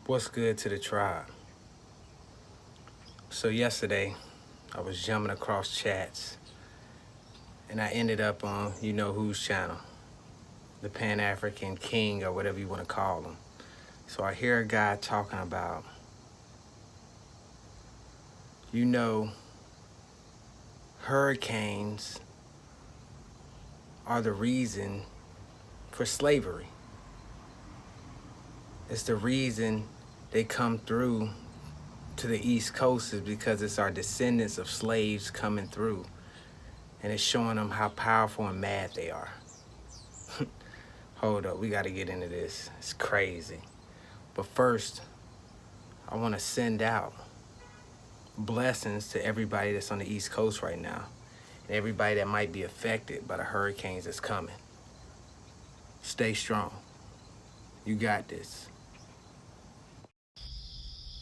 What's good to the tribe? So yesterday, I was jumping across chats, and I ended up on you know whose channel, the Pan-African King or whatever you want to call him. So I hear a guy talking about, you know, hurricanes are the reason for slavery. It's the reason they come through to the East Coast is because it's our descendants of slaves coming through, and it's showing them how powerful and mad they are. Hold up, we got to get into this. It's crazy. But first, I want to send out blessings to everybody that's on the East Coast right now, and everybody that might be affected by the hurricanes that's coming. Stay strong. You got this.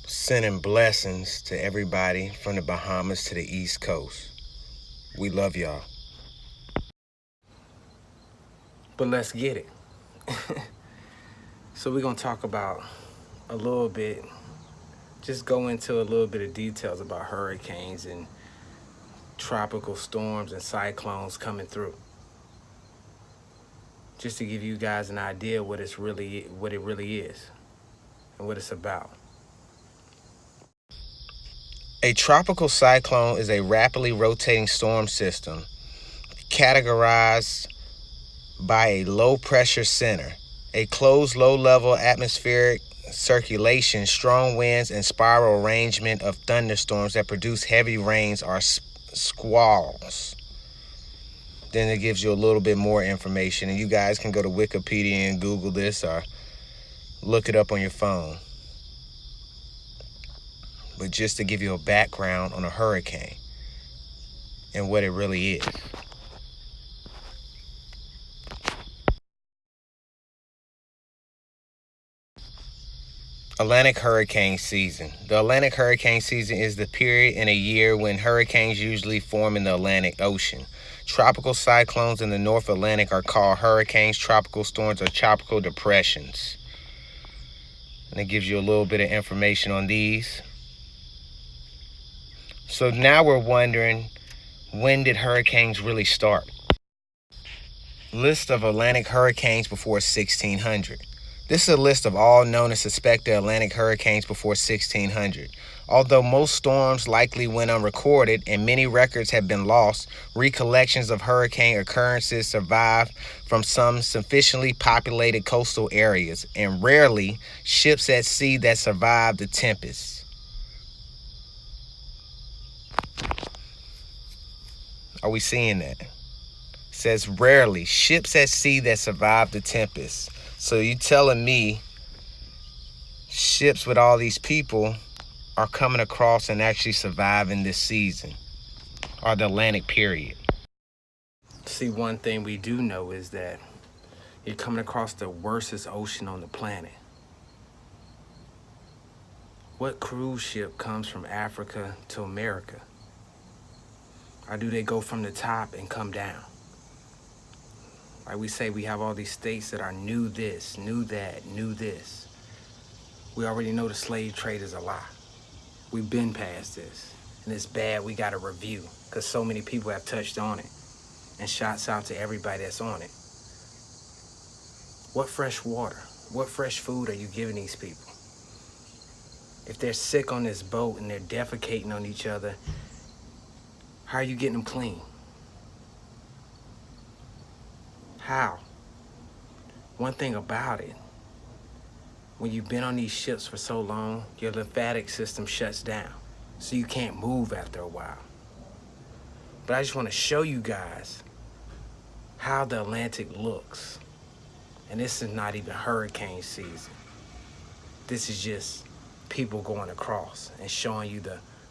Sending blessings to everybody from the Bahamas to the East Coast. We love y'all. But let's get it. So we're going to talk about a little bit, just go into a little bit of details about hurricanes and tropical storms and cyclones coming through. Just to give you guys an idea what it really is and what it's about. A tropical cyclone is a rapidly rotating storm system categorized by a low pressure center, a closed low level atmospheric circulation, strong winds, and spiral arrangement of thunderstorms that produce heavy rains or squalls. Then it gives you a little bit more information, and you guys can go to Wikipedia and Google this or look it up on your phone. But just to give you a background on a hurricane and what it really is. Atlantic hurricane season. The Atlantic hurricane season is the period in a year when hurricanes usually form in the Atlantic Ocean. Tropical cyclones in the North Atlantic are called hurricanes. Tropical storms are tropical depressions. And it gives you a little bit of information on these. So now we're wondering, when did hurricanes really start? List of Atlantic hurricanes before 1600. This is a list of all known and suspected Atlantic hurricanes before 1600. Although most storms likely went unrecorded and many records have been lost, recollections of hurricane occurrences survive from some sufficiently populated coastal areas, and rarely ships at sea that survived the tempest. Are we seeing that? It says rarely ships at sea that survived the tempest. So you telling me ships with all these people are coming across and actually surviving this season or the Atlantic period? See, one thing we do know is that you're coming across the worstest ocean on the planet. What cruise ship comes from Africa to America? Or do they go from the top and come down? Like we say, we have all these states that are new this, new that, new this. We already know the slave trade is a lie. We've been past this. And it's bad we got a review because so many people have touched on it. And shouts out to everybody that's on it. What fresh water, what fresh food are you giving these people? If they're sick on this boat and they're defecating on each other, how are you getting them clean? How? One thing about it, when you've been on these ships for so long, your lymphatic system shuts down, so you can't move after a while. But I just want to show you guys how the Atlantic looks. And this is not even hurricane season. This is just people going across and showing you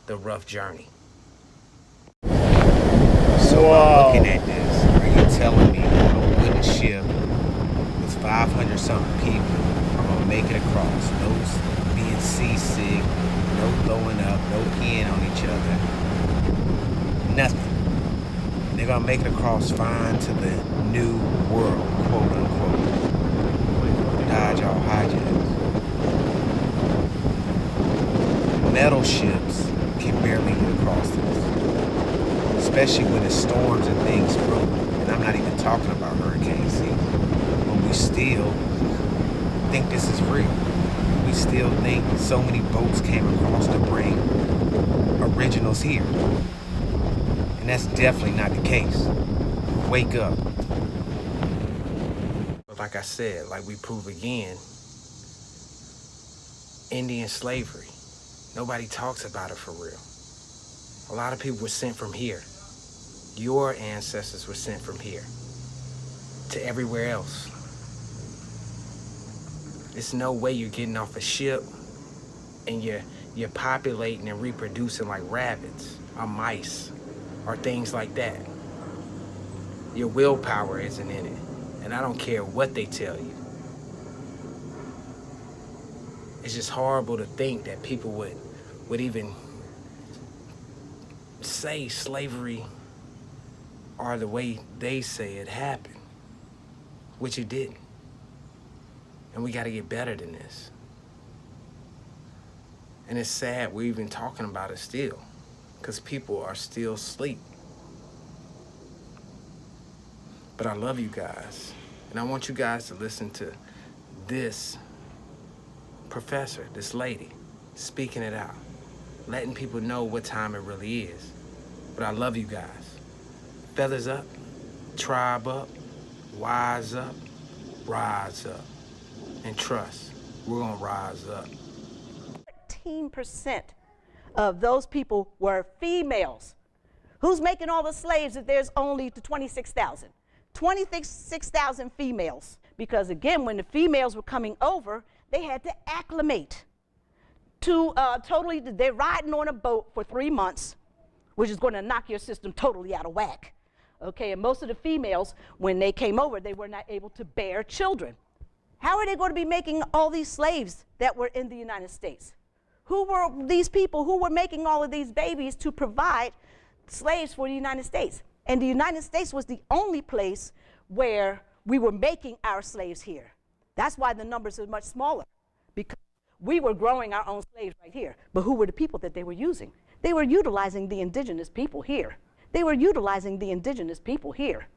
the rough journey. So while looking at this, are you telling me a wooden ship with 500 something people are gonna make it across? No being seasick, no throwing up, no peeing on each other, nothing. They're gonna make it across fine to the new world, quote unquote. Dodge all hijinks. metal ships can barely get across this, especially when it's storms and things broke. And I'm not even talking about Hurricane C, but we still think this is real. We still think so many boats came across to bring originals here. And that's definitely not the case. Wake up. But like I said, like we prove again, Indian slavery, nobody talks about it for real. A lot of people were sent from here. Your ancestors were sent from here to everywhere else. There's no way you're getting off a ship and you're populating and reproducing like rabbits or mice or things like that. Your willpower isn't in it. And I don't care what they tell you. It's just horrible to think that people would even say slavery or the way they say it happened, which it didn't. And we got to get better than this. And it's sad we're even talking about it still, because people are still asleep. But I love you guys, and I want you guys to listen to this professor, this lady, speaking it out, letting people know what time it really is. But I love you guys. Feathers up, tribe up, wise up, rise up, and trust, we're gonna rise up. 13% of those people were females. Who's making all the slaves if there's only 26,000? 26,000 females. Because again, when the females were coming over, they had to acclimate to they're riding on a boat for 3 months, which is going to knock your system totally out of whack. Okay, and most of the females, when they came over, they were not able to bear children. How are they going to be making all these slaves that were in the United States? Who were these people who were making all of these babies to provide slaves for the United States? And the United States was the only place where we were making our slaves here. That's why the numbers are much smaller, because we were growing our own slaves right here. But who were the people that they were using? They were utilizing the indigenous people here. They were utilizing the indigenous people here.